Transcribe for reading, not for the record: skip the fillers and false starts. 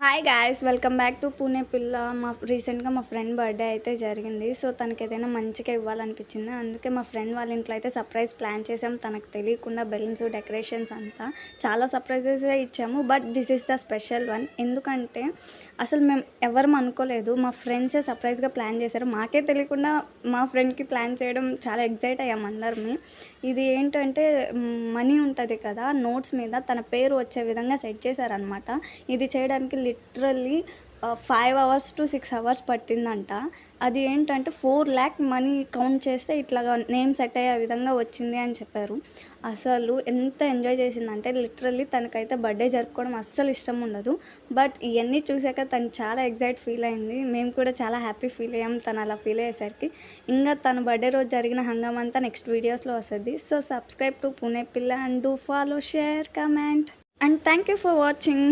Hi guys, welcome back to Pune పిల్ల. రీసెంట్గా మా ఫ్రెండ్ బర్త్డే అయితే జరిగింది. సో తనకి ఏదైనా మంచిగా ఇవ్వాలనిపించింది. అందుకే మా ఫ్రెండ్ వాళ్ళ ఇంట్లో అయితే సర్ప్రైజ్ ప్లాన్ చేసాం. తనకు తెలియకుండా బెలూన్స్, డెకరేషన్స్ అంతా చాలా సర్ప్రైజెస్ ఇచ్చాము. But this is the special one. ఎందుకంటే అసలు మేము ఎవరు అనుకోలేదు. మా ఫ్రెండ్సే సర్ప్రైజ్గా ప్లాన్ చేశారు. మాకే తెలియకుండా మా ఫ్రెండ్కి ప్లాన్ చేయడం చాలా ఎగ్జైట్ అయ్యాము అందరమే. ఇది ఏంటంటే మనీ ఉంటుంది కదా, నోట్స్ మీద తన పేరు వచ్చే విధంగా సెట్ చేశారనమాట. ఇది చేయడానికి లిటరల్లీ 5 అవర్స్ టు 6 అవర్స్ పట్టిందంట. అది ఏంటంటే 4 lakh మనీ కౌంట్ చేస్తే ఇట్లాగా నేమ్ సెట్ అయ్యే విధంగా వచ్చింది అని చెప్పారు. అసలు ఎంత ఎంజాయ్ చేసిందంటే లిటరల్లీ తనకైతే బర్త్డే జరుపుకోవడం అస్సలు ఇష్టం ఉండదు. బట్ ఇవన్నీ చూసాక తను చాలా ఎగ్జైట్ ఫీల్ అయింది. మేము కూడా చాలా హ్యాపీ ఫీల్ అయ్యాం తను అలా ఫీల్ అయ్యేసరికి. ఇంకా తన బర్త్డే రోజు జరిగిన హంగామా అంతా నెక్స్ట్ వీడియోస్లో వస్తుంది. సో సబ్స్క్రైబ్ టు పూణే పిల్ల and do follow, share, comment and thank you for watching.